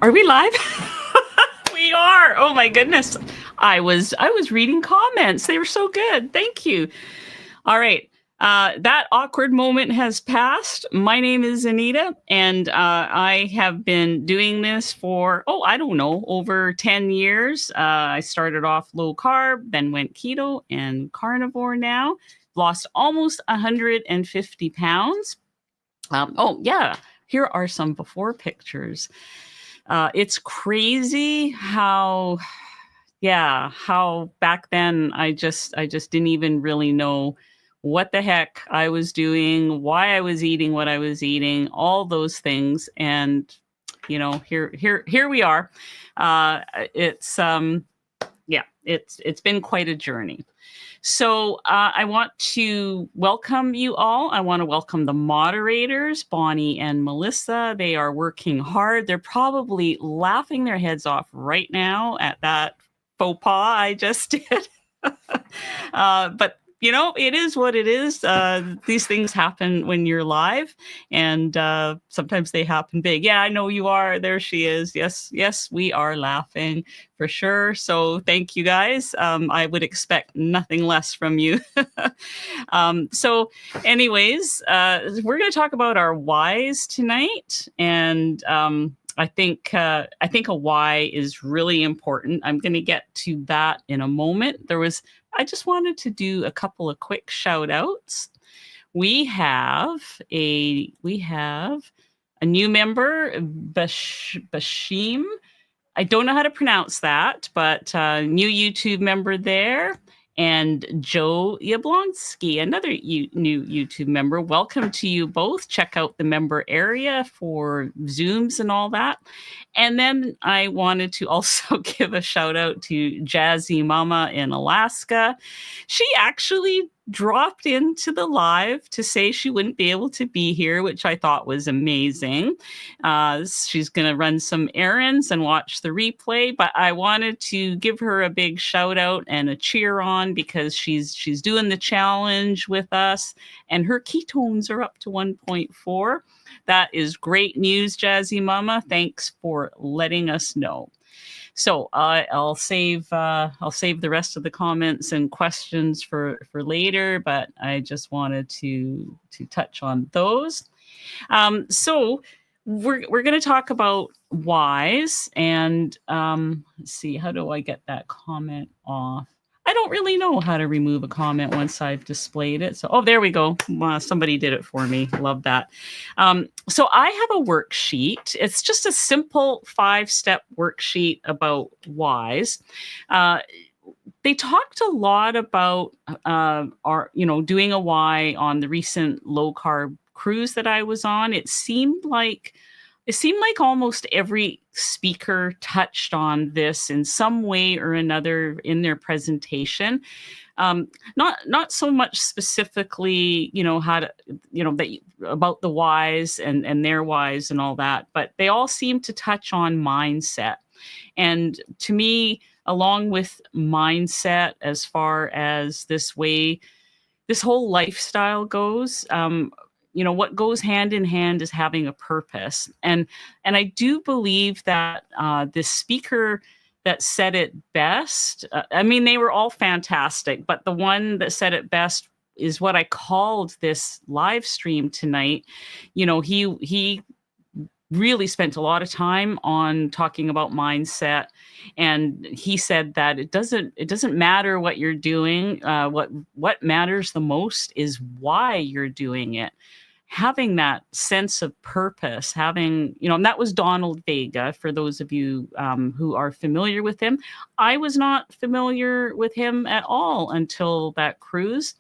Are we live? We are. Oh my goodness. I was reading comments. They were so good. Thank you. All right. That awkward moment has passed. My name is Anita, and I have been doing this for, I don't know, over 10 years. I started off low carb, then went keto and carnivore now. Lost almost 150 pounds. Yeah. Here are some before pictures. It's crazy how back then I just didn't even really know what the heck I was doing, why I was eating what I was eating, all those things. And here we are. It's yeah, it's been quite a journey. So I want to welcome you all. I want to welcome the moderators, Bonnie and Melissa. They are working hard. They're probably laughing their heads off right now at that faux pas I just did. But it is what it is. These things happen when you're live, and sometimes they happen big. Yeah, I know you are. There she is. Yes, we are laughing for sure. So thank you guys. I would expect nothing less from you. So, anyways, we're going to talk about our whys tonight, and I think a why is really important. I'm going to get to that in a moment. I just wanted to do a couple of quick shout outs. We have a new member, Bashim. I don't know how to pronounce that, but new YouTube member there. And Joe Yablonsky, another new YouTube member. Welcome to you both. Check out the member area for Zooms and all that. And then I wanted to also give a shout out to Jazzy Mama in Alaska. She actually dropped into the live to say she wouldn't be able to be here, which I thought was amazing. She's going to run some errands and watch the replay, but I wanted to give her a big shout out and a cheer on because she's doing the challenge with us, and her ketones are up to 1.4. That is great news, Jazzy Mama. Thanks for letting us know. So I'll save the rest of the comments and questions for later, but I just wanted to touch on those. So we're going to talk about whys, and let's see, how do I get that comment off? I don't really know how to remove a comment once I've displayed it. So, there we go. Somebody did it for me. Love that. So I have a worksheet. It's just a simple 5-step worksheet about whys. They talked a lot about doing a why on the recent low carb cruise that I was on. It seemed like almost every speaker touched on this in some way or another in their presentation. Not so much specifically, how to, about the whys and their whys and all that, but they all seem to touch on mindset. And to me, along with mindset, as far as this whole lifestyle goes, what goes hand in hand is having a purpose. And I do believe that this speaker that said it best, they were all fantastic, but the one that said it best is what I called this live stream tonight. He really spent a lot of time on talking about mindset, and he said that it doesn't matter what you're doing. What matters the most is why you're doing it. Having that sense of purpose, and that was Donald Vega, for those of you who are familiar with him. I was not familiar with him at all until that cruise.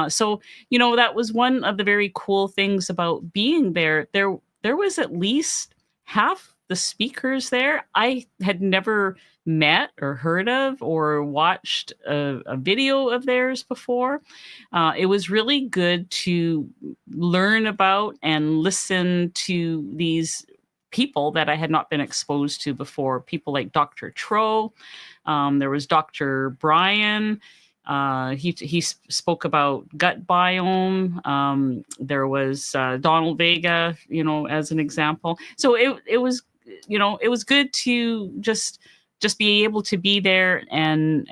So that was one of the very cool things about being there. There was at least half the speakers there I had never met or heard of or watched a video of theirs before. It was really good to learn about and listen to these people that I had not been exposed to before. People like Dr. Tro, there was Dr. Brian. He spoke about gut biome. There was Donald Vega, as an example. So it was it was good to just be able to be there and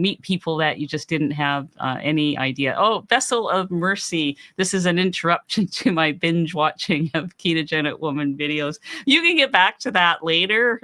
meet people that you just didn't have any idea. Oh, Vessel of Mercy, this is an interruption to my binge watching of Ketogenic Woman videos. You can get back to that later,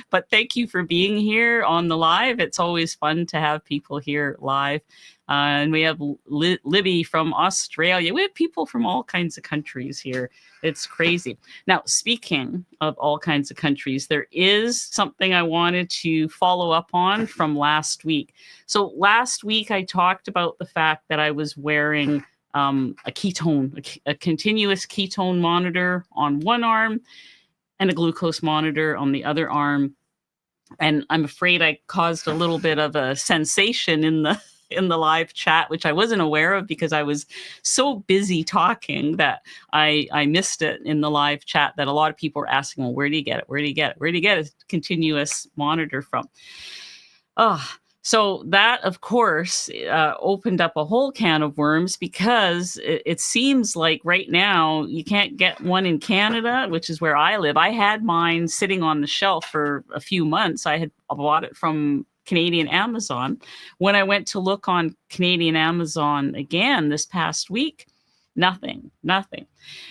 but thank you for being here on the live. It's always fun to have people here live. And we have Libby from Australia. We have people from all kinds of countries here. It's crazy. Now, speaking of all kinds of countries, there is something I wanted to follow up on from last week. So last week, I talked about the fact that I was wearing a continuous ketone monitor on one arm and a glucose monitor on the other arm. And I'm afraid I caused a little bit of a sensation in the live chat, which I wasn't aware of because I was so busy talking that I missed it in the live chat, that a lot of people were asking, well, where do you get it? Where do you get it? Where do you get a continuous monitor from? So that, of course, opened up a whole can of worms, because it seems like right now you can't get one in Canada, which is where I live. I had mine sitting on the shelf for a few months. I had bought it from Canadian Amazon. When I went to look on Canadian Amazon again this past week, nothing.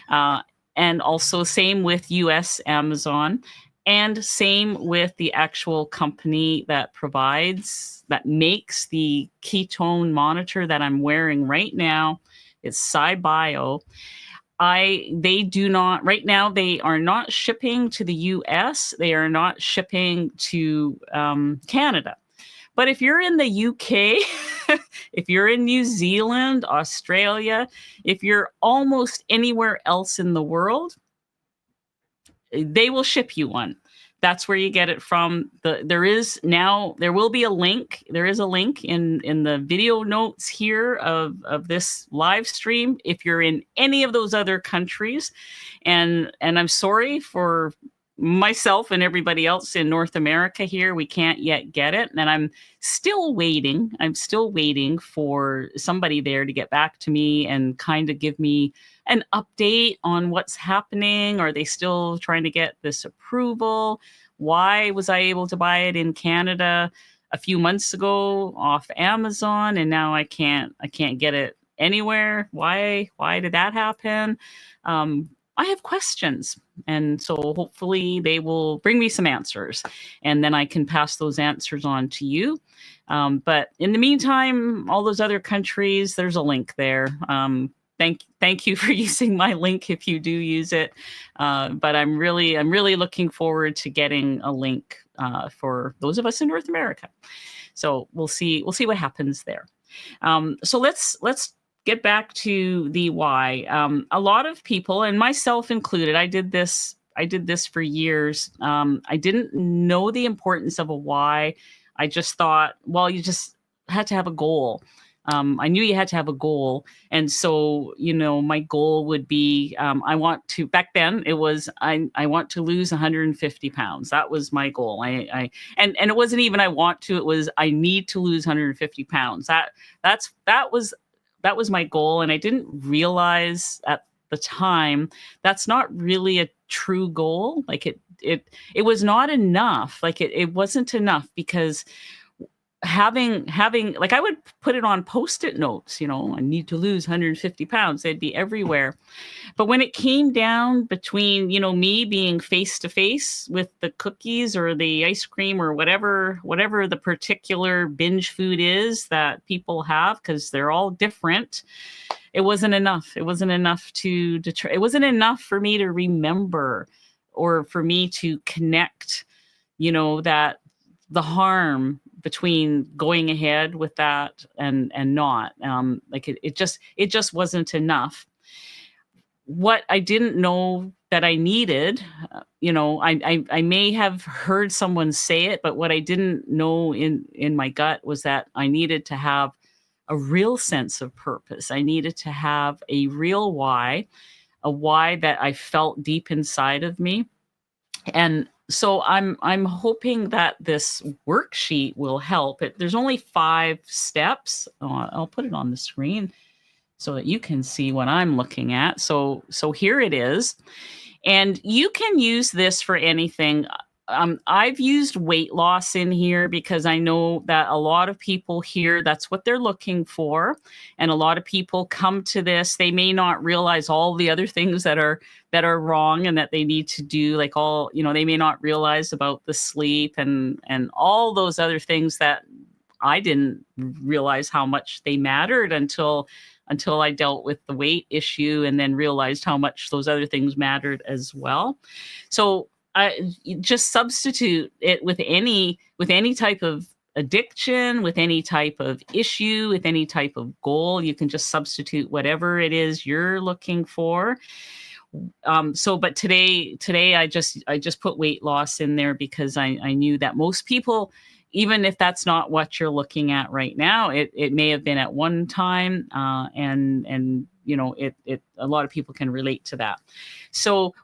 And also same with US Amazon, and same with the actual company that makes the ketone monitor that I'm wearing right now. It's SciBio. They do not, right now, they are not shipping to the US. They are not shipping to Canada. But if you're in the UK, if you're in New Zealand, Australia, if you're almost anywhere else in the world, they will ship you one. That's where you get it from. There will be a link. There is a link in the video notes here of this live stream if you're in any of those other countries. And I'm sorry for myself and everybody else in North America here. We can't yet get it. And I'm still waiting. For somebody there to get back to me and kind of give me an update on what's happening. Are they still trying to get this approval? Why was I able to buy it in Canada a few months ago off Amazon, and now I can't get it anywhere? Why did that happen? I have questions, and so hopefully they will bring me some answers, and then I can pass those answers on to you. But in the meantime, all those other countries, there's a link there. Thank you for using my link if you do use it. But I'm really looking forward to getting a link for those of us in North America. So we'll see what happens there. So let's get back to the why. A lot of people, and myself included, I did this for years. I didn't know the importance of a why. I just thought, well, you just had to have a goal. I knew you had to have a goal. And so, my goal would be, back then it was, I want to lose 150 pounds. That was my goal. And it wasn't even, it was, I need to lose 150 pounds. That was my goal. And I didn't realize at the time, that's not really a true goal. Like it was not enough. Like it wasn't enough, because having like, I would put it on Post-it notes, I need to lose 150 pounds. They'd be everywhere. But when it came down between, me being face to face with the cookies or the ice cream or whatever the particular binge food is that people have, because they're all different, it wasn't enough. It wasn't enough to deter. It wasn't enough for me to remember, or for me to connect, that the harm between going ahead with that and not, it just wasn't enough. What I didn't know that I needed, I may have heard someone say it, but what I didn't know in my gut was that I needed to have a real sense of purpose. I needed to have a real why, a why that I felt deep inside of me. And so I'm hoping that this worksheet will help. There's only 5 steps. I'll put it on the screen so that you can see what I'm looking at. So here it is. And you can use this for anything. I've used weight loss in here because I know that a lot of people here, that's what they're looking for. And a lot of people come to this, they may not realize all the other things that are wrong and that they need to do, like all, they may not realize about the sleep and all those other things that I didn't realize how much they mattered until I dealt with the weight issue and then realized how much those other things mattered as well. So you just substitute it with any type of addiction, with any type of issue, with any type of goal. You can just substitute whatever it is you're looking for. But today I just put weight loss in there because I knew that most people, even if that's not what you're looking at right now, it may have been at one time, and it a lot of people can relate to that. So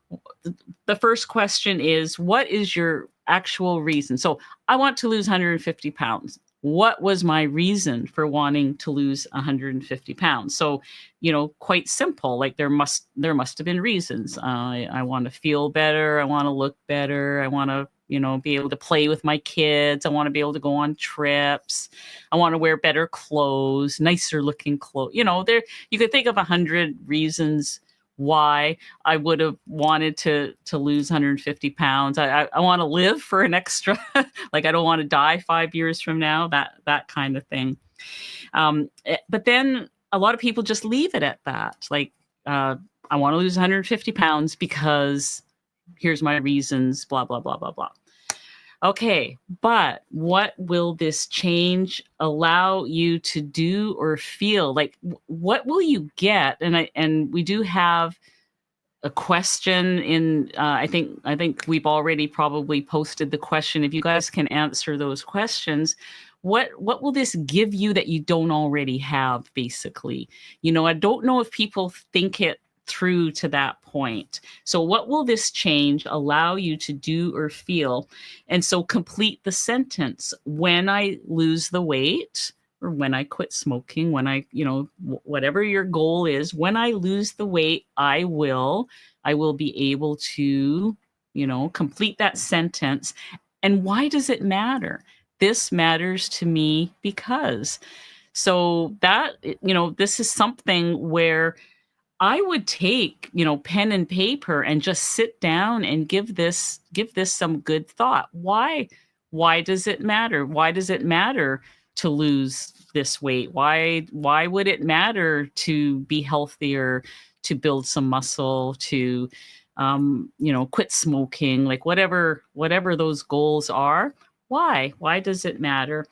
the first question is, what is your actual reason? So I want to lose 150 pounds. What was my reason for wanting to lose 150 pounds? So, quite simple. Like there must have been reasons. I want to feel better. I want to look better. I want to, be able to play with my kids. I want to be able to go on trips. I want to wear better clothes, nicer looking clothes. You could think of 100 reasons why I would have wanted to lose 150 pounds. I want to live for an extra, like I don't want to die 5 years from now, that kind of thing. But then a lot of people just leave it at that. Like, I want to lose 150 pounds because here's my reasons, blah, blah, blah, blah, blah. Okay, but what will this change allow you to do or feel? Like, what will you get? And we do have a question in. I think we've already probably posted the question. If you guys can answer those questions, what will this give you that you don't already have? Basically, I don't know if people think it through to that point. So what will this change allow you to do or feel? And so complete the sentence. When I lose the weight, or when I quit smoking, when I, whatever your goal is, when I lose the weight, I will be able to, complete that sentence. And why does it matter? This matters to me because. So that, this is something where I would take, pen and paper and just sit down and give this some good thought. Why does it matter? Why does it matter to lose this weight? Why would it matter to be healthier, to build some muscle, to quit smoking, like whatever those goals are? Why does it matter?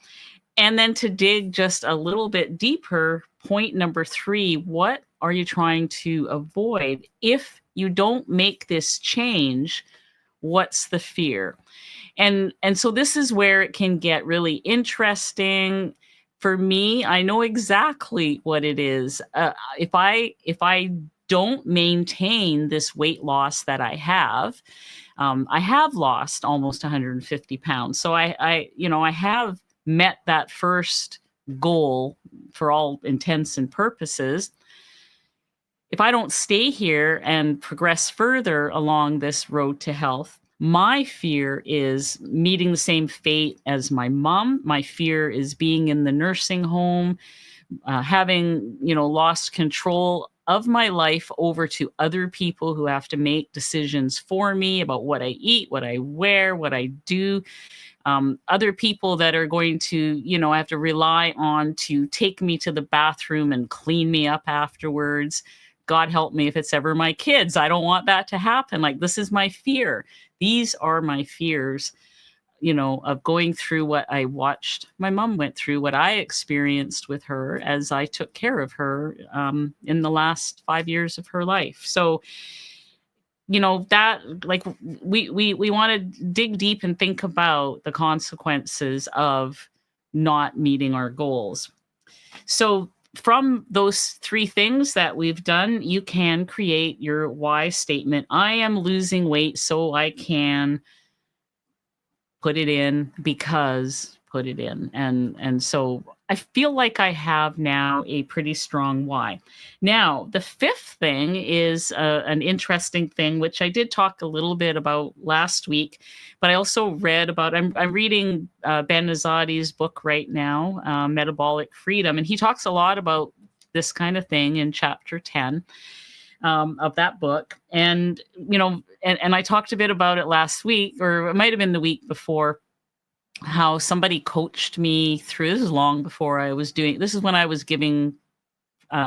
And then to dig just a little bit deeper, point number 3, what are you trying to avoid? If you don't make this change, what's the fear? And so this is where it can get really interesting. For me, I know exactly what it is. If I don't maintain this weight loss that I have lost almost 150 pounds. So I have met that first goal for all intents and purposes. If I don't stay here and progress further along this road to health, my fear is meeting the same fate as my mom. My fear is being in the nursing home, having, lost control of my life over to other people who have to make decisions for me about what I eat, what I wear, what I do. Other people that are going to, I have to rely on to take me to the bathroom and clean me up afterwards. God help me if it's ever my kids. I don't want that to happen. Like, this is my fear. These are my fears, of going through what I watched my mom went through, what I experienced with her as I took care of her in the last 5 years of her life. So, that, like, we want to dig deep and think about the consequences of not meeting our goals. So from those 3 things that we've done, you can create your why statement. I am losing weight so I can put it in, because put it in. And so I feel like I have now a pretty strong why. Now, the fifth thing is an interesting thing, which I did talk a little bit about last week, but I also read about. I'm reading Ben Azadi's book right now, Metabolic Freedom, and he talks a lot about this kind of thing in chapter 10 of that book. And and I talked a bit about it last week, or it might have been the week before, how somebody coached me through. This is long before I was doing. This is when I was giving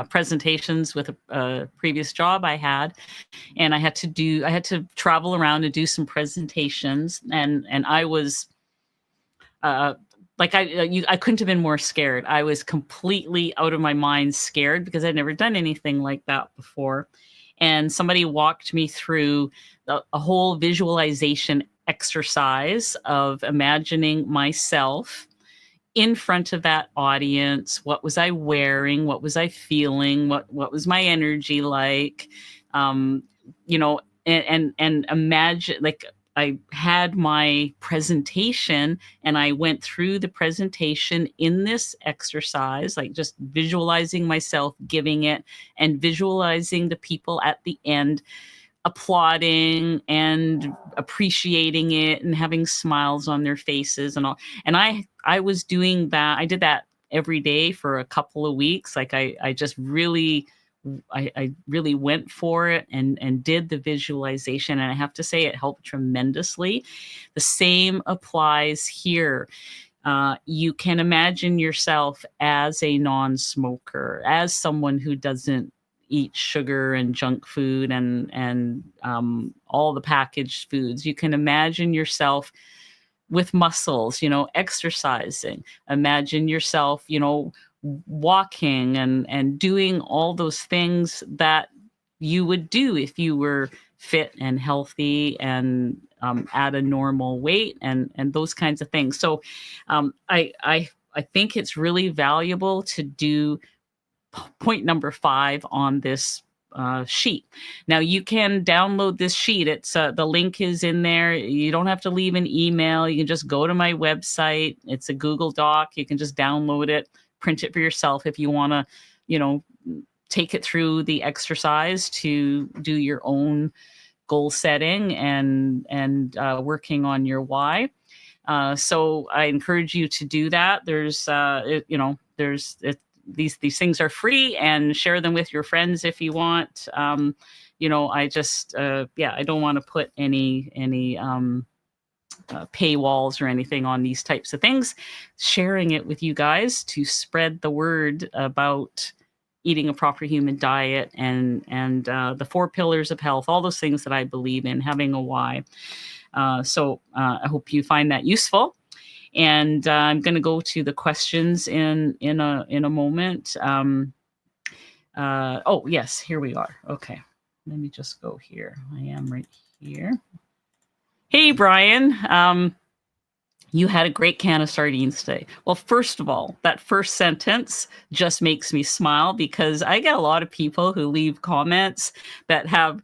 presentations with a previous job I had, and I had to travel around and do some presentations, and I was like I couldn't have been more scared. I was completely out of my mind scared because I'd never done anything like that before. And somebody walked me through a whole visualization exercise of imagining myself in front of that audience. What was I wearing? What was I feeling? What was my energy like? Um, and imagine, like, I had my presentation and I went through the presentation in this exercise, like just visualizing myself giving it and visualizing the people at the end applauding and appreciating it and having smiles on their faces and all. And I was doing that. I did that every day for a couple of weeks. Like I just really I really went for it and did the visualization. And I have to say it helped tremendously. The same applies here. You can imagine yourself as a non-smoker, as someone who doesn't eat sugar and junk food and all the packaged foods. You can imagine yourself with muscles, exercising. Imagine yourself, walking and doing all those things that you would do if you were fit and healthy and at a normal weight and those kinds of things. So I think it's really valuable to do point number 5 on this sheet. Now you can download this sheet. It's the link is in there. You don't have to leave an email. You can just go to my website. It's a Google Doc. You can just download it, print it for yourself if you want to, take it through the exercise to do your own goal setting and working on your why. So I encourage you to do that. These things are free, and share them with your friends if you want. I just I don't want to put any paywalls or anything on these types of things. Sharing it with you guys to spread the word about eating a proper human diet and the 4 pillars of health, all those things that I believe in, having a why. So I hope you find that useful. And I'm going to go to the questions in a moment. Oh, yes, here we are. Okay, let me just go here. I am right here. Hey, Brian. You had a great can of sardines today. Well, first of all, that first sentence just makes me smile because I get a lot of people who leave comments that have,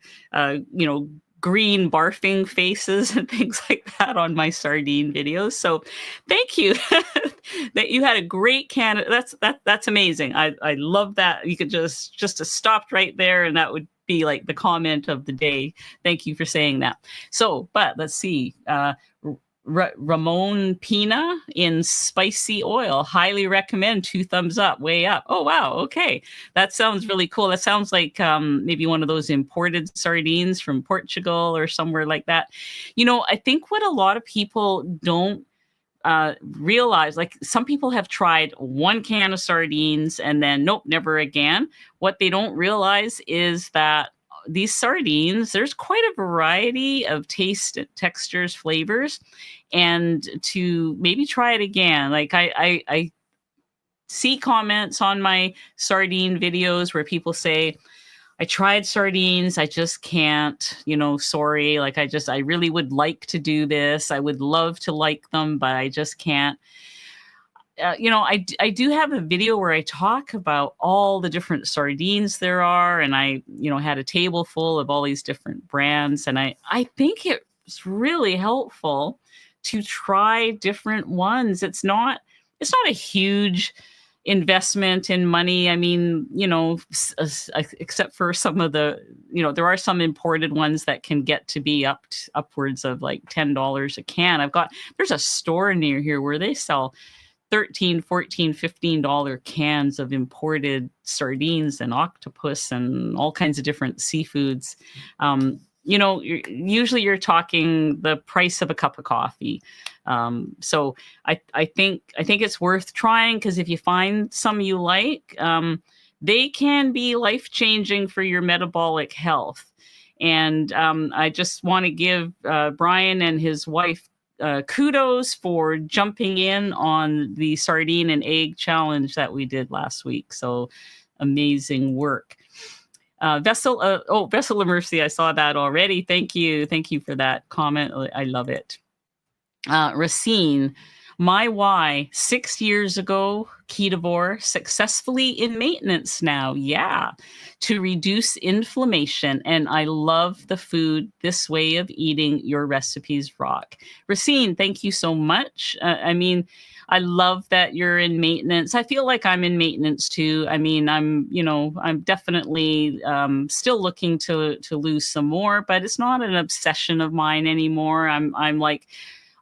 green barfing faces and things like that on my sardine videos. So thank you that you had a great can. That's amazing. I love that. You could just have stopped right there and that would be like the comment of the day. Thank you for saying that. So, but let's see. Ramon Pina in spicy oil. Highly recommend. 2 thumbs up, way up. Oh, wow. Okay. That sounds really cool. That sounds like maybe one of those imported sardines from Portugal or somewhere like that. I think what a lot of people don't realize, like some people have tried 1 can of sardines and then nope, never again. What they don't realize is that these sardines, there's quite a variety of taste, textures, flavors, and to maybe try it again. Like I see comments on my sardine videos where people say, I tried sardines, I just can't, sorry. Like I really would like to do this. I would love to like them, but I just can't. I do have a video where I talk about all the different sardines there are. And I, had a table full of all these different brands. And I think it's really helpful to try different ones. It's not a huge investment in money. I mean, except for some of the, there are some imported ones that can get to be upwards of like $10 a can. There's a store near here where they sell 13, 14, $15 cans of imported sardines and octopus and all kinds of different seafoods. Usually you're talking the price of a cup of coffee. So I think it's worth trying, because if you find some you like, they can be life-changing for your metabolic health. And I just want to give Brian and his wife kudos for jumping in on the sardine and egg challenge that we did last week. So amazing work. Vessel of Mercy, I saw that already. Thank you for that comment. I love it. Racine, my why, 6 years ago, ketovore, successfully in maintenance now. Yeah, to reduce inflammation. And I love the food. This way of eating your recipes rock. Racine, thank you so much. I love that you're in maintenance. I feel like I'm in maintenance too. I'm definitely still looking to lose some more, but it's not an obsession of mine anymore. I'm like,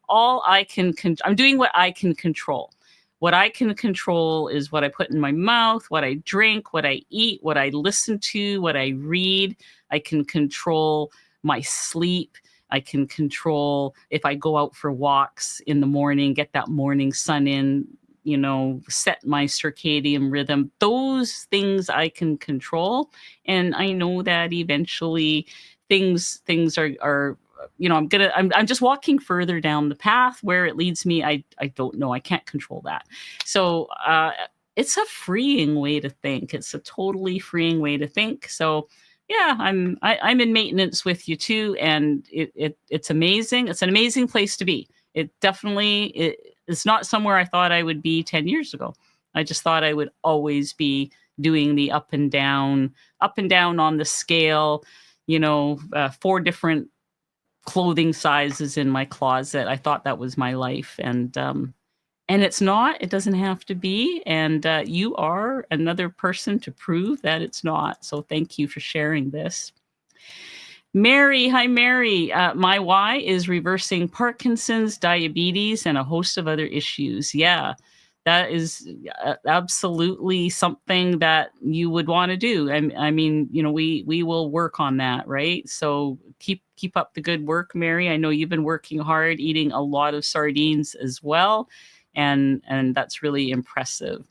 I'm doing what I can control. What I can control is what I put in my mouth, what I drink, what I eat, what I listen to, what I read. I can control my sleep. I can control if I go out for walks in the morning, get that morning sun in, set my circadian rhythm. Those things I can control. And I know that eventually things are I'm just walking further down the path. Where it leads me, I don't know. I can't control that. So it's a freeing way to think. It's a totally freeing way to think. So yeah, I'm in maintenance with you too, and it's amazing. It's an amazing place to be. It's not somewhere I thought I would be 10 years ago. I just thought I would always be doing the up and down on the scale. 4 different clothing sizes in my closet. I thought that was my life, and it's not. It doesn't have to be. And you are another person to prove that it's not. So thank you for sharing this. Mary, hi Mary. My why is reversing Parkinson's, diabetes, and a host of other issues. Yeah, that is absolutely something that you would want to do. We will work on that, right? So keep up the good work, Mary. I know you've been working hard, eating a lot of sardines as well, and that's really impressive.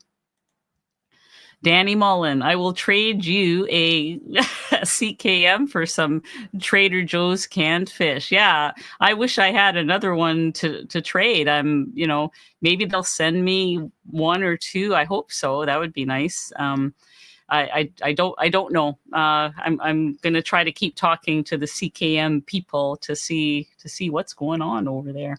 Danny Mullen, I will trade you a CKM for some Trader Joe's canned fish. Yeah, I wish I had another one to trade. Maybe they'll send me 1 or 2. I hope so. That would be nice. I don't know. I'm going to try to keep talking to the CKM people to see what's going on over there.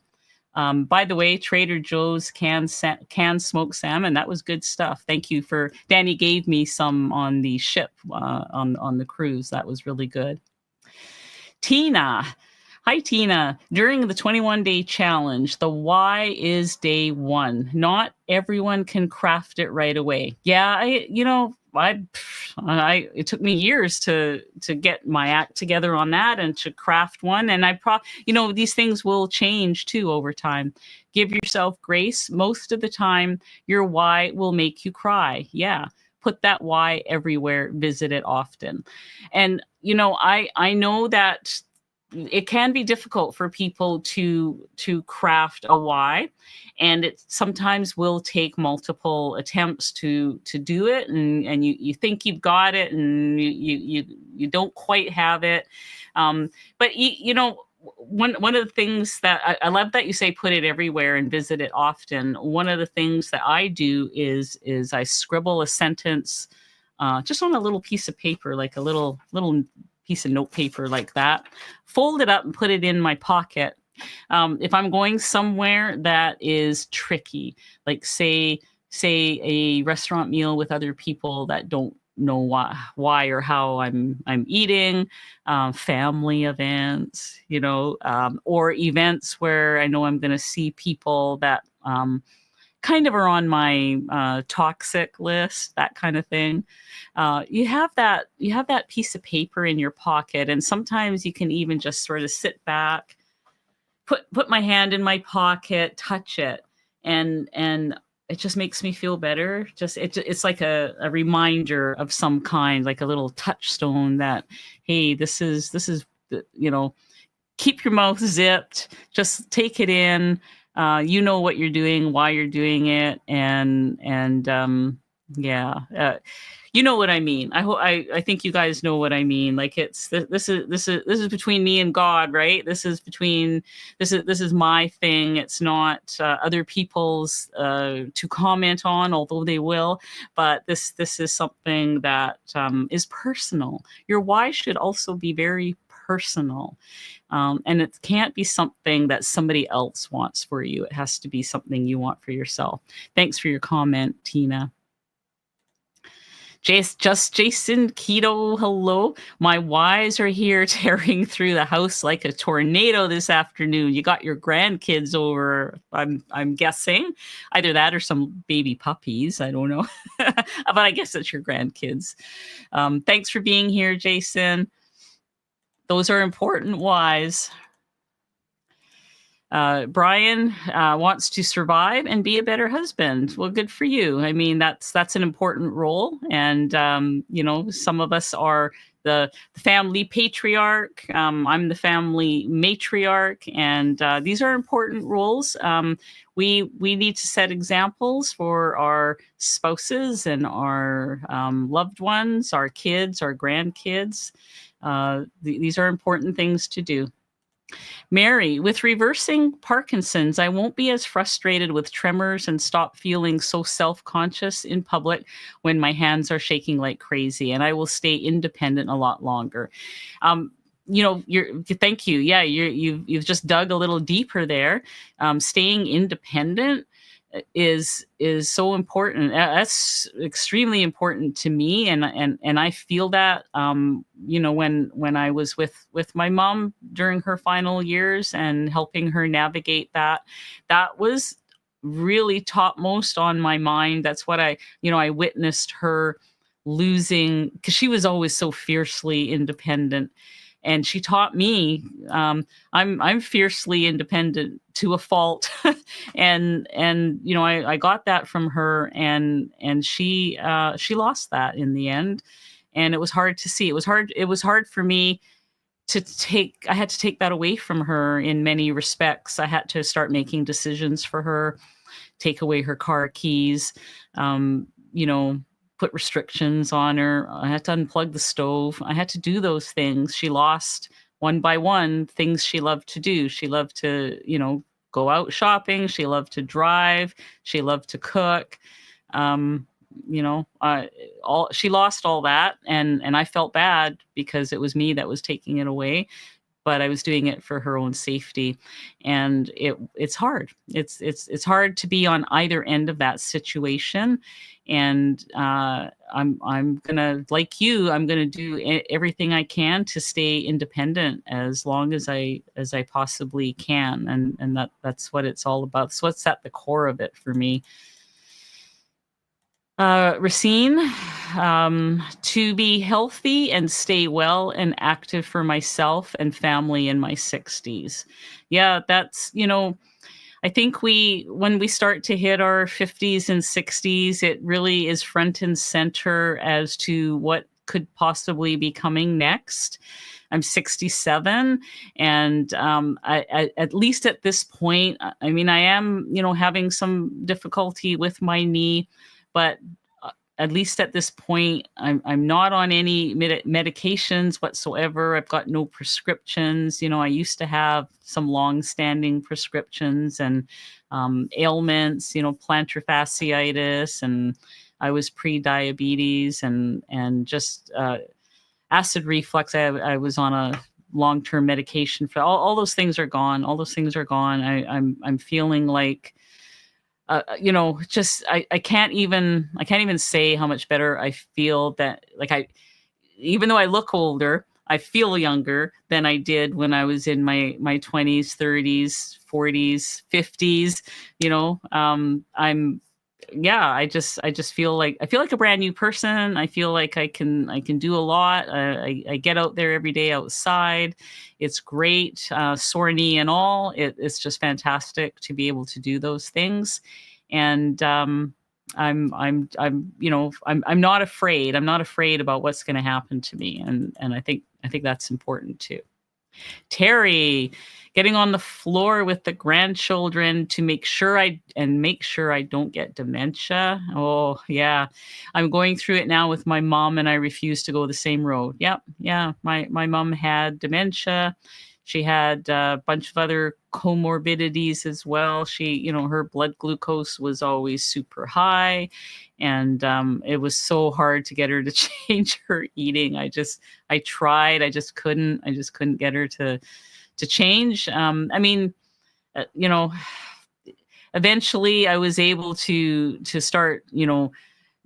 By the way, Trader Joe's canned smoked salmon, that was good stuff. Thank you Danny gave me some on the ship, on the cruise. That was really good. Tina. Hi, Tina. During the 21-day challenge, the why is day 1. Not everyone can craft it right away. Yeah, it took me years to get my act together on that and to craft one. And these things will change too over time. Give yourself grace. Most of the time, your why will make you cry. Yeah. Put that why everywhere. Visit it often. And, I know that it can be difficult for people to craft a why, and it sometimes will take multiple attempts to do it, and you think you've got it, and you don't quite have it. But one of the things that I love that you say, put it everywhere and visit it often. One of the things that I do is I scribble a sentence just on a little piece of paper, like a little piece of note paper like that, fold it up and put it in my pocket. If I'm going somewhere that is tricky, like say a restaurant meal with other people that don't know why or how I'm eating, family events, or events where I know I'm going to see people that kind of are on my toxic list, that kind of thing. You have that piece of paper in your pocket, and sometimes you can even just sort of sit back, put my hand in my pocket, touch it, and it just makes me feel better. It's like a reminder of some kind, like a little touchstone that, hey, this is you know, keep your mouth zipped, just take it in. You know what you're doing, why you're doing it, and yeah, you know what I mean. I think you guys know what I mean. Like, this is between me and God, right? This is my thing. It's not other people's to comment on, although they will. But this is something that is personal. Your why should also be very personal. And it can't be something that somebody else wants for you. It has to be something you want for yourself. Thanks for your comment, Tina. Jason Keto, hello. My whys are here tearing through the house like a tornado this afternoon. You got your grandkids over, I'm guessing. Either that or some baby puppies. I don't know. But I guess it's your grandkids. Thanks for being here, Jason. Those are important whys. Brian wants to survive and be a better husband. Well, good for you. I mean, that's an important role, and some of us are the family patriarch. I'm the family matriarch, and these are important roles. We need to set examples for our spouses and our loved ones, our kids, our grandkids. These are important things to do. Mary, with reversing Parkinson's, I won't be as frustrated with tremors and stop feeling so self-conscious in public when my hands are shaking like crazy, and I will stay independent a lot longer. Thank you. Yeah, you've just dug a little deeper there. Staying independent is so important. That's extremely important to me, and I feel that when I was with my mom during her final years and helping her navigate that was really topmost on my mind. That's what I witnessed her losing, because she was always so fiercely independent. And she taught me I'm fiercely independent to a fault, and I got that from her, and she lost that in the end, and it was hard to see. It was hard for me to take. I had to take that away from her in many respects. I had to start making decisions for her, take away her car keys, put restrictions on her. I had to unplug the stove. I had to do those things. She lost one by one things she loved to do. She loved to, go out shopping. She loved to drive. She loved to cook. She lost all that, and I felt bad because it was me that was taking it away. But I was doing it for her own safety, and it's hard. It's hard to be on either end of that situation, and I'm gonna, like you, I'm gonna do everything I can to stay independent as long as I possibly can, and that's what it's all about. So what's at the core of it for me. Racine, to be healthy and stay well and active for myself and family in my 60s. Yeah, that's, I think when we start to hit our 50s and 60s, it really is front and center as to what could possibly be coming next. I'm 67, and at least at this point, I mean, I am, having some difficulty with my knee. But at least at this point, I'm not on any medications whatsoever. I've got no prescriptions. I used to have some long-standing prescriptions and ailments. Plantar fasciitis, and I was pre-diabetes, and just acid reflux. I was on a long-term medication for all those things are gone. All those things are gone. I'm feeling like. I can't even say how much better I feel, that even though I look older, I feel younger than I did when I was in my 20s, 30s, 40s, 50s. I'm yeah, I just feel like a brand new person. I feel like I can do a lot. I get out there every day outside. It's great, sore knee and all. It's just fantastic to be able to do those things, and I'm not afraid. I'm not afraid about what's going to happen to me, and I think that's important too. Terry, getting on the floor with the grandchildren to make sure I don't get dementia. Oh, yeah. I'm going through it now with my mom and I refuse to go the same road. Yep. Yeah. My mom had dementia. She had a bunch of other comorbidities as well. Her blood glucose was always super high, and it was so hard to get her to change her eating. I tried, I just couldn't get her to change. I mean, uh, you know, eventually I was able to start,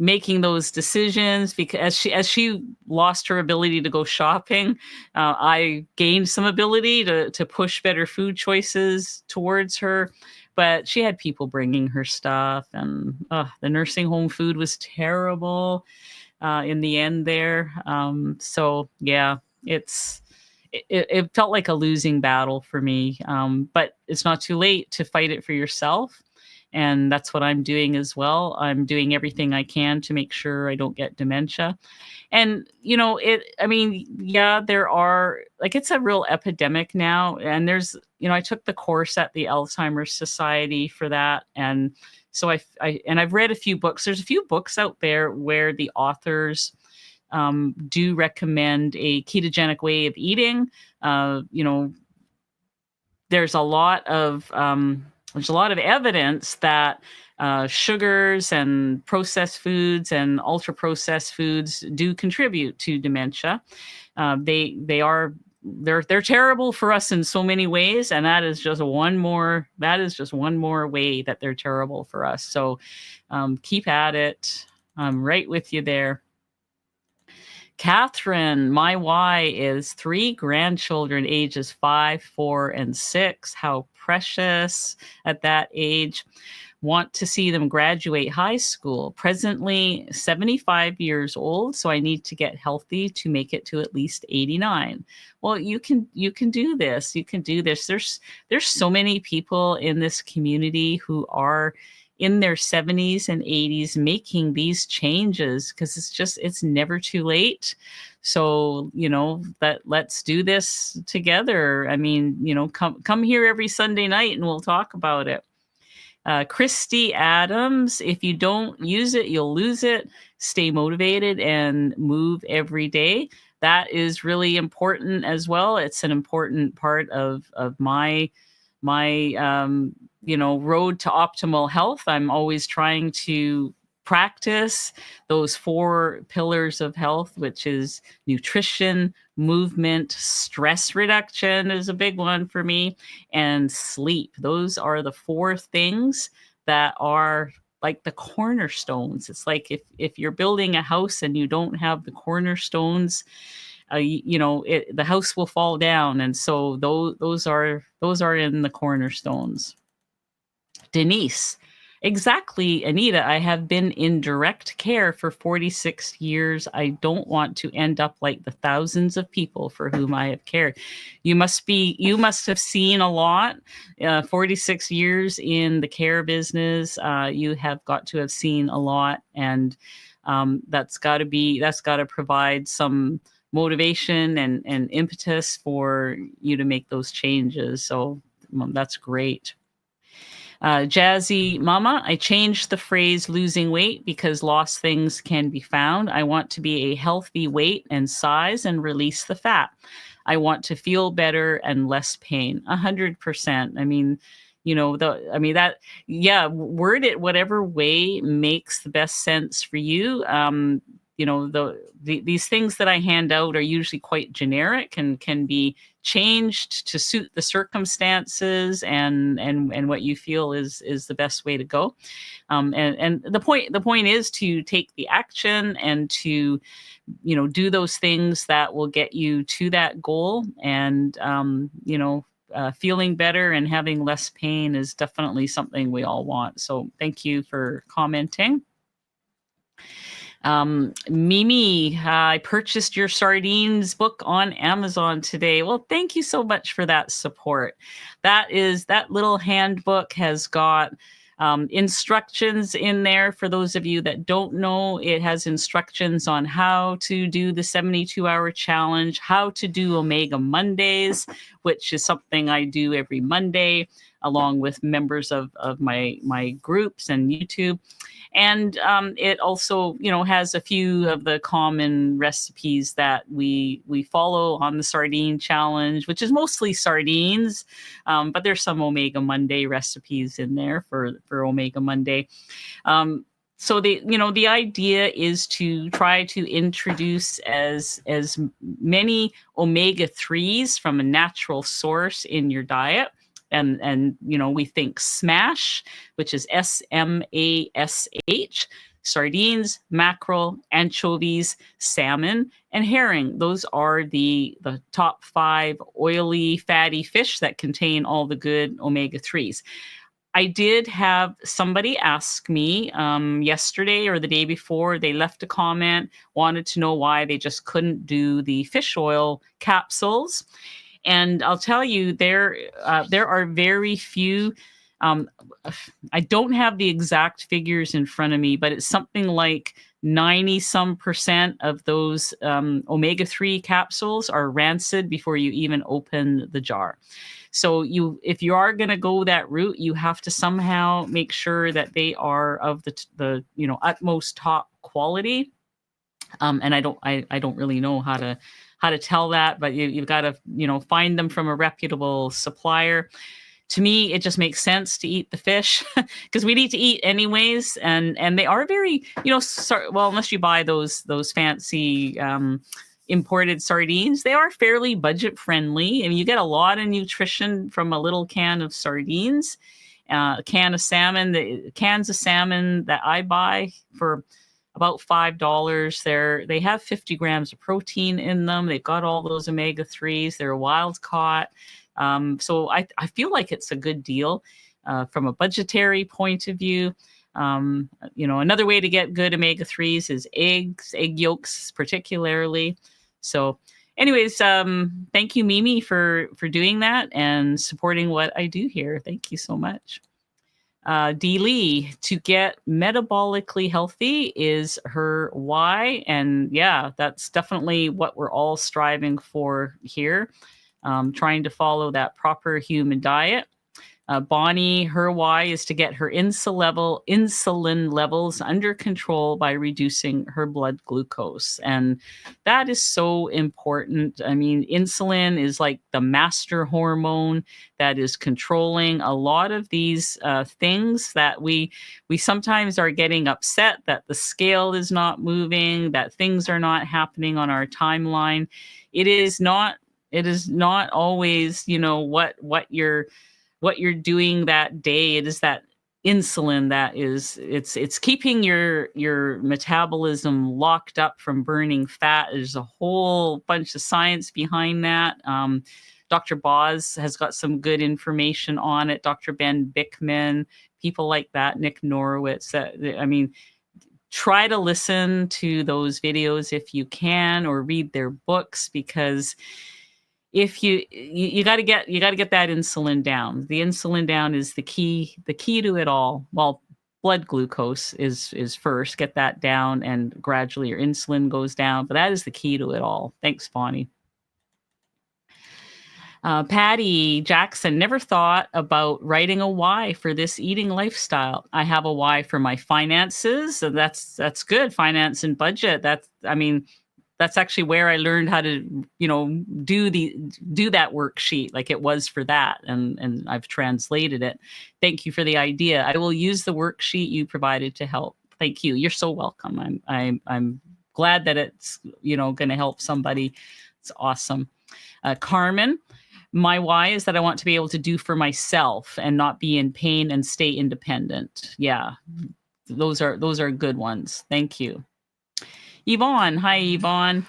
making those decisions, because as she lost her ability to go shopping, I gained some ability to push better food choices towards her. But she had people bringing her stuff, and the nursing home food was terrible in the end there. So yeah, it felt like a losing battle for me. But it's not too late to fight it for yourself. And that's what I'm doing as well. I'm doing everything I can to make sure I don't get dementia. And, I mean, yeah, there are, like, it's a real epidemic now. And I took the course at the Alzheimer's Society for that. And so I've read a few books. There's a few books out there where the authors do recommend a ketogenic way of eating. Uh, you know, there's a lot of evidence that sugars and processed foods and ultra processed foods do contribute to dementia. They're terrible for us in so many ways, and that is just one more way that they're terrible for us. So keep at it. I'm right with you there. Catherine, my why is 3 grandchildren, ages 5, 4, and 6. How precious at that age. Want to see them graduate high school. Presently 75 years old, so I need to get healthy to make it to at least 89. Well, you can do this. You can do this. There's so many people in this community who are in their 70s and 80s making these changes, because it's never too late. So, let's do this together. I mean, come here every Sunday night and we'll talk about it. Christy Adams, if you don't use it, you'll lose it. Stay motivated and move every day. That is really important as well. It's an important part of my road to optimal health. I'm always trying to practice those 4 pillars of health, which is nutrition, movement, stress reduction is a big one for me, and sleep. Those are the 4 things that are like the cornerstones. It's like if you're building a house and you don't have the cornerstones, the house will fall down. And so those are in the cornerstones. Denise, exactly, Anita. I have been in direct care for 46 years. I don't want to end up like the thousands of people for whom I have cared. You must have seen a lot. 46 years in the care business. You have got to have seen a lot, and that's got to provide some motivation and impetus for you to make those changes. So that's great. Jazzy Mama, I changed the phrase losing weight because lost things can be found. I want to be a healthy weight and size and release the fat. I want to feel better and less pain. 100%. I mean, word it whatever way makes the best sense for you. these things that I hand out are usually quite generic and can be changed to suit the circumstances and what you feel is the best way to go. And the point is to take the action and to do those things that will get you to that goal. And feeling better and having less pain is definitely something we all want. So thank you for commenting. Mimi, I purchased your Sardines book on Amazon today. Well, thank you so much for that support. That little handbook has got instructions in there. For those of you that don't know, it has instructions on how to do the 72-hour challenge, how to do Omega Mondays, which is something I do every Monday, along with members of my groups and YouTube. And it also, has a few of the common recipes that we follow on the Sardine Challenge, which is mostly sardines, but there's some Omega Monday recipes in there for Omega Monday. So the idea is to try to introduce as many omega-3s from a natural source in your diet. And we think SMASH, which is SMASH, sardines, mackerel, anchovies, salmon, and herring. Those are the top 5 oily, fatty fish that contain all the good omega-3s. I did have somebody ask me yesterday or the day before. They left a comment, wanted to know why they just couldn't do the fish oil capsules. And I'll tell you, there are very few. I don't have the exact figures in front of me, but it's something like 90% of those omega-3 capsules are rancid before you even open the jar. So if you are going to go that route, you have to somehow make sure that they are of the utmost top quality. And I don't really know how to tell that, but you've got to find them from a reputable supplier. To me, it just makes sense to eat the fish because we need to eat anyways, and they are very unless you buy those fancy imported sardines, they are fairly budget friendly, and you get a lot of nutrition from a little can of sardines. A can of salmon, the cans of salmon that I buy for about $5. They have 50 grams of protein in them. They've got all those omega-3s. They're wild caught. So I feel like it's a good deal from a budgetary point of view. Another way to get good omega-3s is eggs, egg yolks particularly. So anyways, thank you, Mimi, for doing that and supporting what I do here. Thank you so much. Dee Lee, to get metabolically healthy is her why. And yeah, that's definitely what we're all striving for here, trying to follow that proper human diet. Bonnie, her why is to get her insulin levels under control by reducing her blood glucose. And that is so important. I mean, insulin is like the master hormone that is controlling a lot of these things that we sometimes are getting upset that the scale is not moving, that things are not happening on our timeline. It is not always, what you're doing that day. It is that insulin that it's keeping your metabolism locked up from burning fat. There's a whole bunch of science behind that. Dr. Boz has got some good information on it. Dr. Ben Bickman, people like that, Nick Norwitz. Try to listen to those videos if you can, or read their books, because if you got to get that insulin down. The insulin down is the key to it all. Well, blood glucose is first. Get that down, and gradually your insulin goes down. But that is the key to it all. Thanks, Bonnie. Patty Jackson, never thought about writing a why for this eating lifestyle. I have a why for my finances. So that's good. Finance and budget. That's actually where I learned how to, do that worksheet like it was for that. And I've translated it. Thank you for the idea. I will use the worksheet you provided to help. Thank you. You're so welcome. I'm glad that it's, going to help somebody. It's awesome. Carmen, my why is that I want to be able to do for myself and not be in pain and stay independent. Yeah, those are good ones. Thank you. Yvonne, hi Yvonne.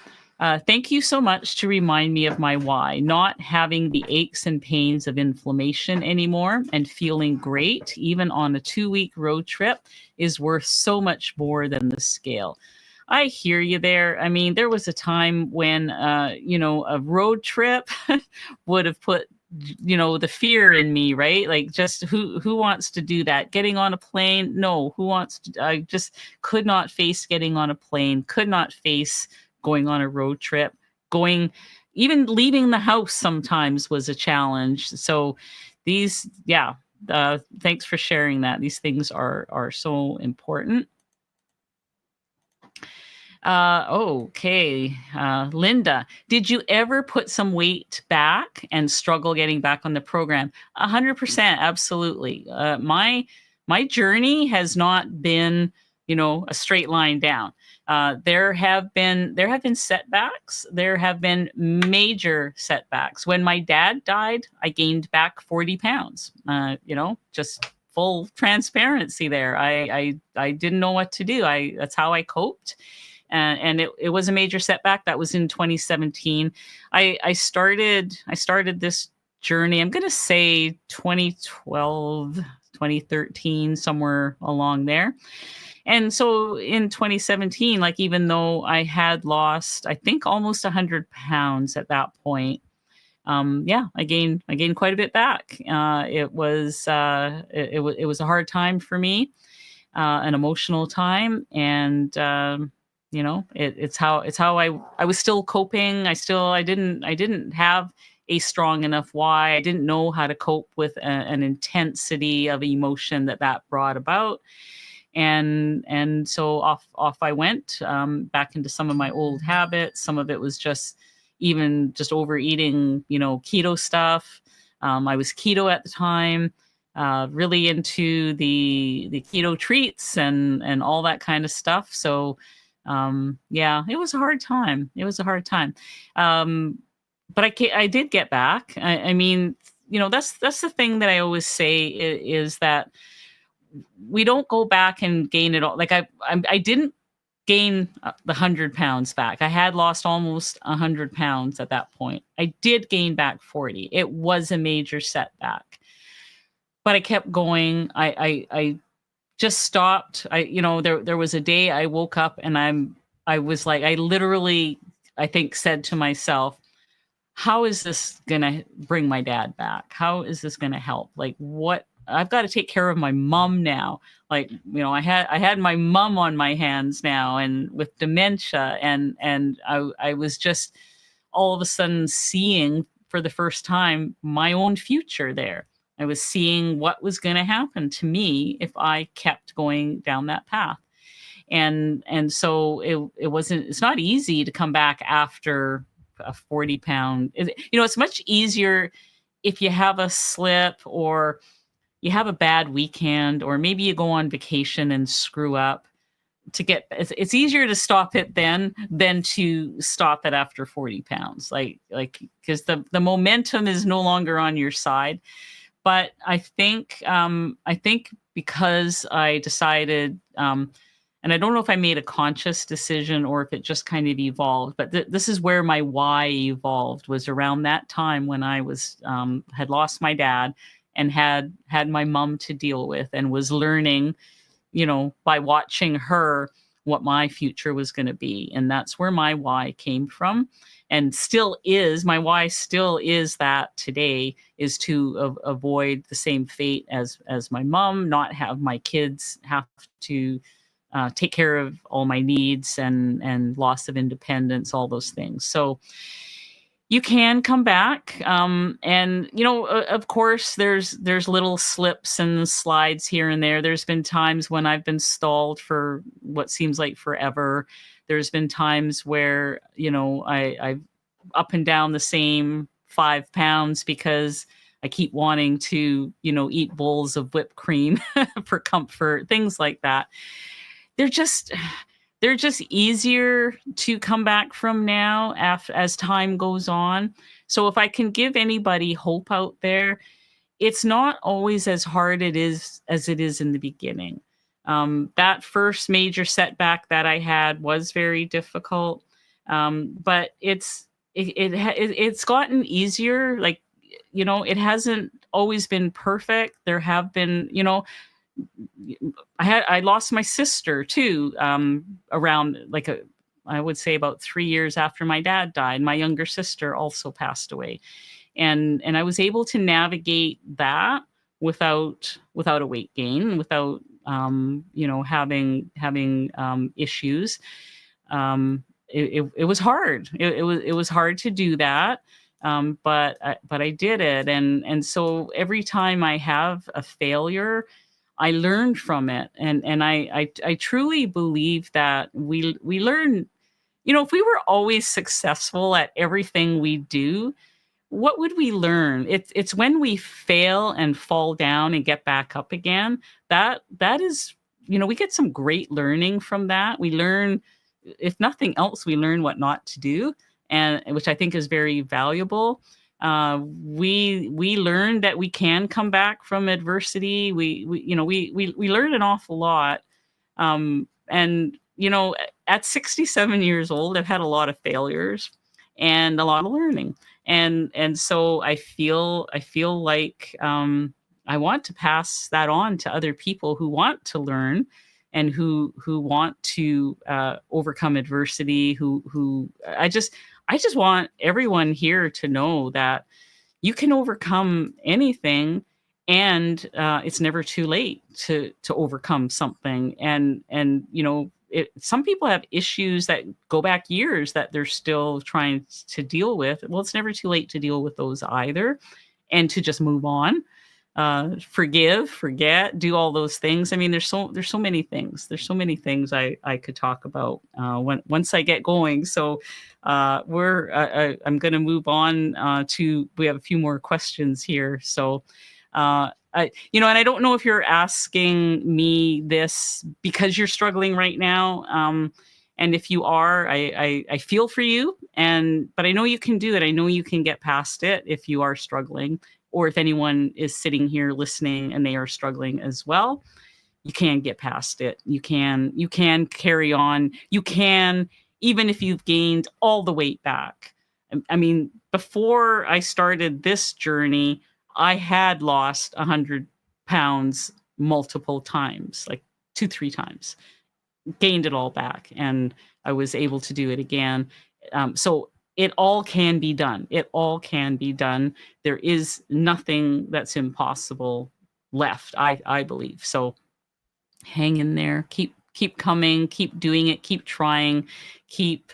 Thank you so much to remind me of my why. Not having the aches and pains of inflammation anymore and feeling great, even on a 2-week road trip, is worth so much more than the scale. I hear you there. I mean, there was a time when, a road trip would have put, the fear in me, right? Like, just who wants to do that? Getting on a plane? No. Who wants to? I just could not face getting on a plane. Could not face going on a road trip. Going, even leaving the house sometimes was a challenge. So these, yeah. Thanks for sharing that. These things are so important. Okay. Linda, did you ever put some weight back and struggle getting back on the program? 100%, absolutely. My journey has not been, a straight line down. There have been setbacks. There have been major setbacks. When my dad died, I gained back 40 pounds. Just full transparency there. I didn't know what to do. That's how I coped. And it was a major setback. That was in 2017. I started this journey, I'm going to say 2012, 2013, somewhere along there. And so in 2017, like, even though I had lost, I think, almost 100 pounds at that point, I gained quite a bit back. It was a hard time for me, an emotional time, and it's how I was still coping. I didn't have a strong enough why. I didn't know how to cope with an intensity of emotion that brought about. And so off I went, back into some of my old habits. Some of it was just overeating, keto stuff. I was keto at the time, really into the keto treats and all that kind of stuff. So it was a hard time. But I did get back. I mean, that's the thing that I always say is that we don't go back and gain it all. Like, I didn't gain the 100 pounds back. I had lost almost 100 pounds at that point. I did gain back 40. It was a major setback, but I kept going. I just stopped. There was a day I woke up and I was like, I literally, I think, said to myself, how is this going to bring my dad back? How is this going to help? Like, what? I've got to take care of my mom now. Like, I had my mom on my hands now, and with dementia, and I was just all of a sudden seeing for the first time my own future there. I was seeing what was going to happen to me if I kept going down that path. And so it's not easy to come back after a 40-pound. It's much easier if you have a slip, or you have a bad weekend, or maybe you go on vacation and screw up. It's easier to stop it then than to stop it after 40 pounds. Like, because the momentum is no longer on your side. But I think because I decided, and I don't know if I made a conscious decision or if it just kind of evolved, but this is where my why evolved, was around that time when I was had lost my dad and had my mom to deal with, and was learning, by watching her, what my future was going to be. And that's where my why came from, and still is. My why still is that today, is to avoid the same fate as my mom, not have my kids have to take care of all my needs and loss of independence, all those things. So you can come back. And, of course, there's little slips and slides here and there. There's been times when I've been stalled for what seems like forever. There's been times where, I've up and down the same 5 pounds because I keep wanting to, eat bowls of whipped cream for comfort, things like that. They're just, they're just easier to come back from now as time goes on. So if I can give anybody hope out there, it's not always as hard it is as it is in the beginning. That first major setback that I had was very difficult, but it's gotten easier. Like, it hasn't always been perfect. There have been, I lost my sister too, around like I would say about 3 years after my dad died. My younger sister also passed away, and I was able to navigate that without a weight gain, without having issues. It was hard. It was hard to do that, but I did it, and so every time I have a failure, I learn from it, and I truly believe that we learn. If we were always successful at everything we do, what would we learn? It's when we fail and fall down and get back up again, that is, we get some great learning from that. We learn, if nothing else, we learn what not to do, and which I think is very valuable. We learn that we can come back from adversity. We learn an awful lot. And at 67 years old, I've had a lot of failures and a lot of learning, and so I feel like I want to pass that on to other people who want to learn and who want to overcome adversity. Who I just want everyone here to know that you can overcome anything, and it's never too late to overcome something. And some people have issues that go back years that they're still trying to deal with. Well, it's never too late to deal with those either, and to just move on, forgive, forget, do all those things. I mean, there's so many things. There's so many things I could talk about once I get going. So I'm going to move on to. We have a few more questions here. So. And I don't know if you're asking me this because you're struggling right now. And if you are, I feel for you. But I know you can do it. I know you can get past it if you are struggling, or if anyone is sitting here listening and they are struggling as well. You can get past it. You can carry on. You can, even if you've gained all the weight back. I mean, before I started this journey, I had lost 100 pounds multiple times, like 2, 3 times, gained it all back, and I was able to do it again. So it all can be done. It all can be done. There is nothing that's impossible left, I believe. So hang in there, keep coming, keep doing it, keep trying, keep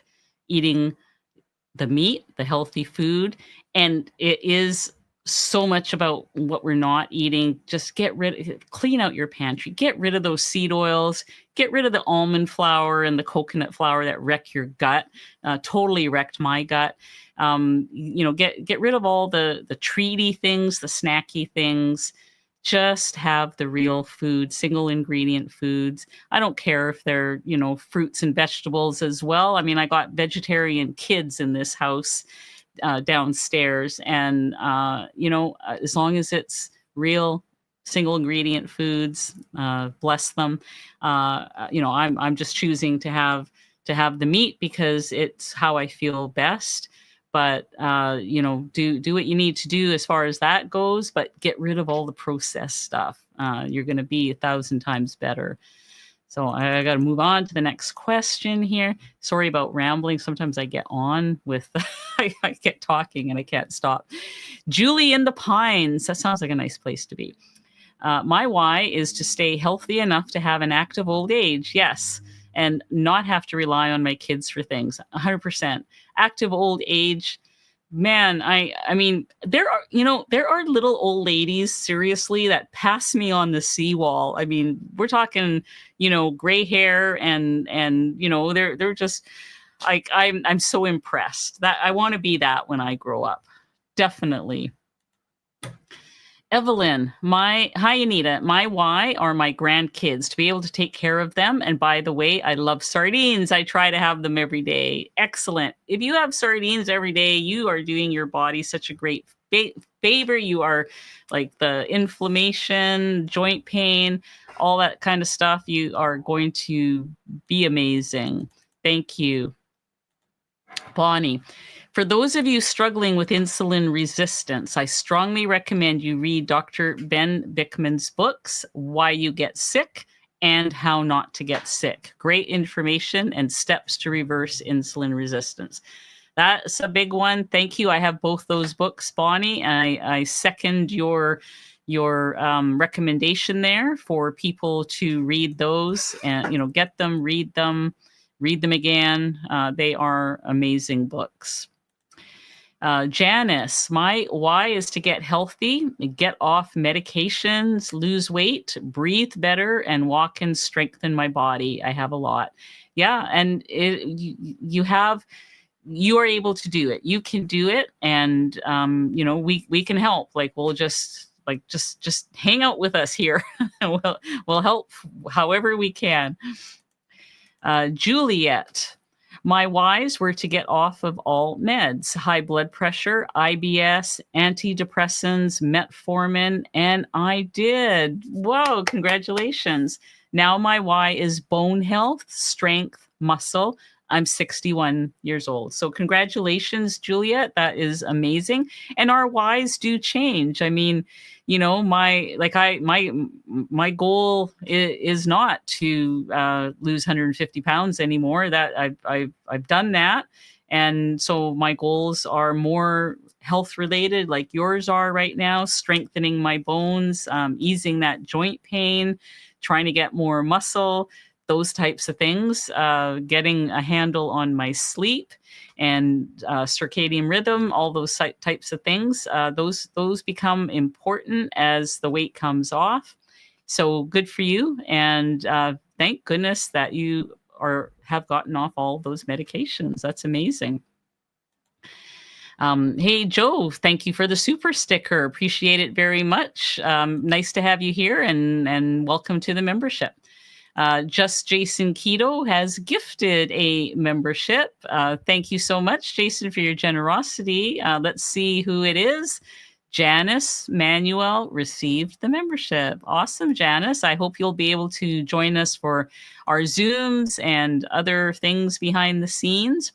eating the meat, the healthy food. And it is so much about what we're not eating. Just clean out your pantry, get rid of those seed oils, get rid of the almond flour and the coconut flour that wreck your gut. Totally wrecked my gut. Get rid of all the treaty things, the snacky things. Just have the real food, single ingredient foods. I don't care if they're, fruits and vegetables as well. I mean, I got vegetarian kids in this house downstairs, and as long as it's real single ingredient foods, bless them. I'm just choosing to have the meat because it's how I feel best. But do what you need to do as far as that goes, but get rid of all the processed stuff. You're going to be 1,000 times better. So I got to move on to the next question here. Sorry about rambling. Sometimes I get on with, I get talking and I can't stop. Julie in the Pines. That sounds like a nice place to be. My why is to stay healthy enough to have an active old age. Yes. And not have to rely on my kids for things. 100%. Active old age. Man, I mean, there are little old ladies, seriously, that pass me on the seawall. I mean, we're talking, gray hair and they're just like, I'm so impressed that I want to be that when I grow up. Definitely. Evelyn, hi Anita. My why are my grandkids to be able to take care of them. And by the way, I love sardines. I try to have them every day. Excellent. If you have sardines every day, you are doing your body such a great favor. You are like the inflammation, joint pain, all that kind of stuff. You are going to be amazing. Thank you. Bonnie, for those of you struggling with insulin resistance, I strongly recommend you read Dr. Ben Bickman's books, Why You Get Sick and How Not to Get Sick. Great information and steps to reverse insulin resistance. That's a big one. Thank you. I have both those books, Bonnie, and I second your recommendation there for people to read those and get them, read them again. They are amazing books. Janice, my why is to get healthy, get off medications, lose weight, breathe better, and walk and strengthen my body. I have a lot. Yeah, and you are able to do it. You can do it, and we can help. Like we'll just hang out with us here. we'll help however we can. Juliet, my whys were to get off of all meds, high blood pressure, IBS, antidepressants, metformin, and I did. Whoa, congratulations. Now my why is bone health, strength, muscle. I'm 61 years old. So congratulations, Juliet. That is amazing. And our whys do change. I mean, my goal is not to lose 150 pounds anymore. That I've done that. And so my goals are more health related, like yours are right now, strengthening my bones, easing that joint pain, trying to get more muscle, those types of things, getting a handle on my sleep and circadian rhythm, all those types of things. Those become important as the weight comes off. So good for you. And thank goodness that you have gotten off all those medications. That's amazing. Hey, Joe, thank you for the super sticker. Appreciate it very much. Nice to have you here and welcome to the membership. Just Jason Keto has gifted a membership. Thank you so much, Jason, for your generosity. Let's see who it is. Janice Manuel received the membership. Awesome, Janice. I hope you'll be able to join us for our Zooms and other things behind the scenes.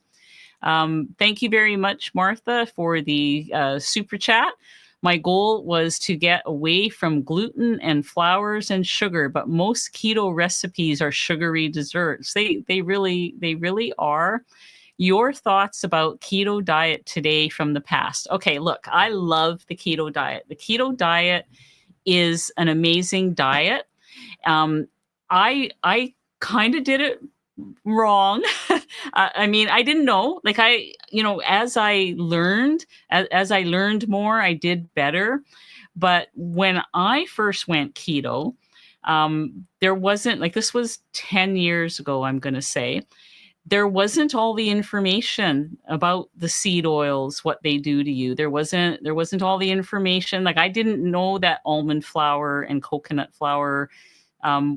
Thank you very much, Martha, for the super chat. My goal was to get away from gluten and flours and sugar, but most keto recipes are sugary desserts. They really are. Your thoughts about keto diet today from the past. Okay, look, I love the keto diet. The keto diet is an amazing diet. I kind of did it wrong. I mean, I didn't know. Like as I learned more, I did better. But when I first went keto, there wasn't this was 10 years ago, I'm going to say. There wasn't all the information about the seed oils, what they do to you. There wasn't all the information. Like I didn't know that almond flour and coconut flour,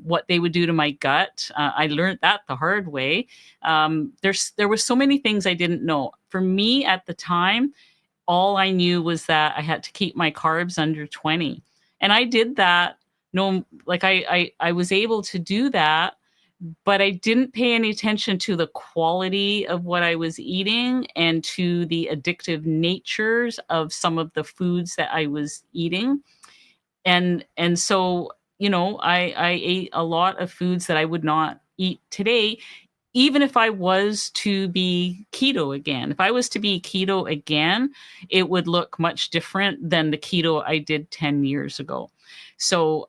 what they would do to my gut. I learned that the hard way. There were so many things I didn't know. For me at the time, all I knew was that I had to keep my carbs under 20. And I did that. No, like I was able to do that, but I didn't pay any attention to the quality of what I was eating and to the addictive natures of some of the foods that I was eating. And so I ate a lot of foods that I would not eat today, even if I was to be keto again. If I was to be keto again, it would look much different than the keto I did 10 years ago. So,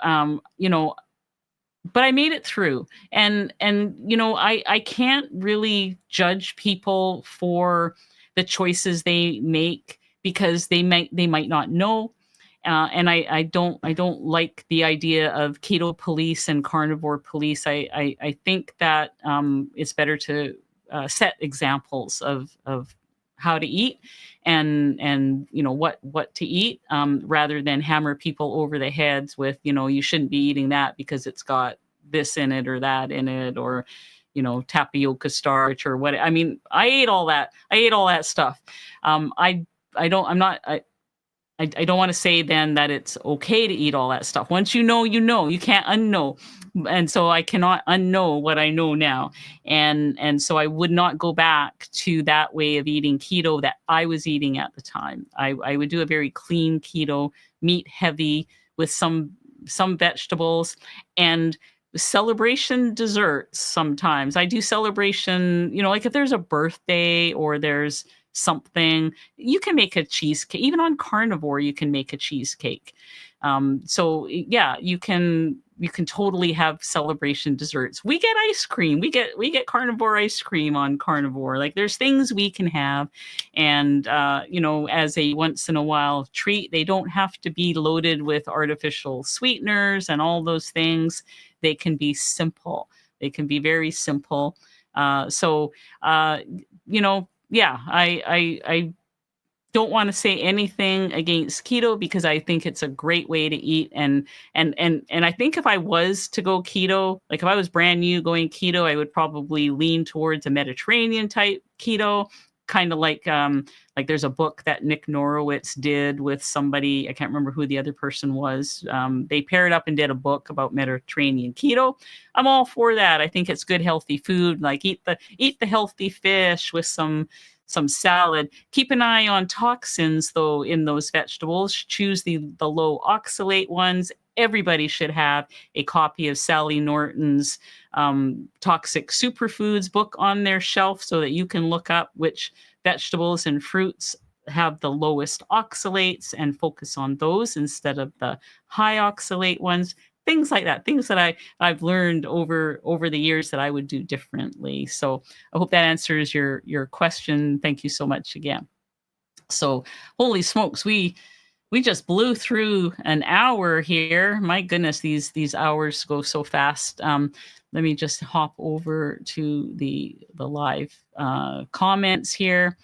but I made it through. And I can't really judge people for the choices they make because they might not know. And I don't like the idea of keto police and carnivore police. I think that it's better to set examples of how to eat and what to eat, rather than hammer people over the heads with, you shouldn't be eating that because it's got this in it or that in it, or tapioca starch or what. I mean, I ate all that. I ate all that stuff. I don't. I'm not. I don't want to say then that it's okay to eat all that stuff. Once you can't unknow. And so I cannot unknow what I know now. And so I would not go back to that way of eating keto that I was eating at the time. I would do a very clean keto, meat heavy, with some vegetables and celebration desserts. Sometimes I do celebration, like if there's a birthday or there's something, you can make a cheesecake. Even on carnivore, you can make a cheesecake. So yeah, you can totally have celebration desserts. We get ice cream. We get carnivore ice cream on carnivore. Like there's things we can have, and as a once in a while treat. They don't have to be loaded with artificial sweeteners and all those things. They can be simple. They can be very simple. So yeah, I don't want to say anything against keto because I think it's a great way to eat. And I think if I was to go keto, like if I was brand new going keto, I would probably lean towards a Mediterranean type keto, kind of like there's a book that Nick Norowitz did with somebody. I can't remember who the other person was. They paired up and did a book about Mediterranean keto. I'm all for that. I think it's good, healthy food. Like eat the healthy fish with some salad. Keep an eye on toxins though in those vegetables. Choose the low oxalate ones. Everybody should have a copy of Sally Norton's Toxic Superfoods book on their shelf so that you can look up which vegetables and fruits have the lowest oxalates and focus on those instead of the high oxalate ones. Things like that, things that I've learned over the years that I would do differently. So I hope that answers your question. Thank you so much again. So holy smokes, we just blew through an hour here. My goodness, these hours go so fast. Let me just hop over to the live comments here.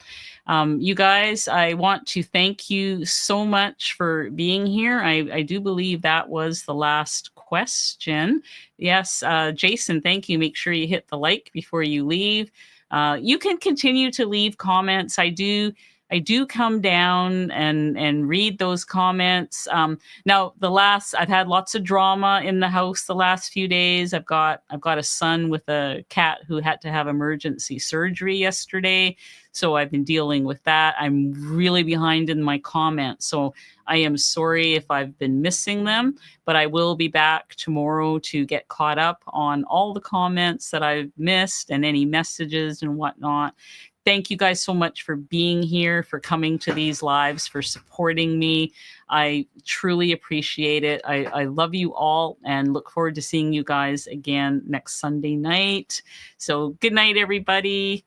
You guys, I want to thank you so much for being here. I do believe that was the last question. Yes, Jason, thank you. Make sure you hit the like before you leave. You can continue to leave comments. I do come down and read those comments. Now I've had lots of drama in the house the last few days. I've got a son with a cat who had to have emergency surgery yesterday. So I've been dealing with that. I'm really behind in my comments. So I am sorry if I've been missing them, but I will be back tomorrow to get caught up on all the comments that I've missed and any messages and whatnot. Thank you guys so much for being here, for coming to these lives, for supporting me. I truly appreciate it. I love you all and look forward to seeing you guys again next Sunday night. So good night, everybody.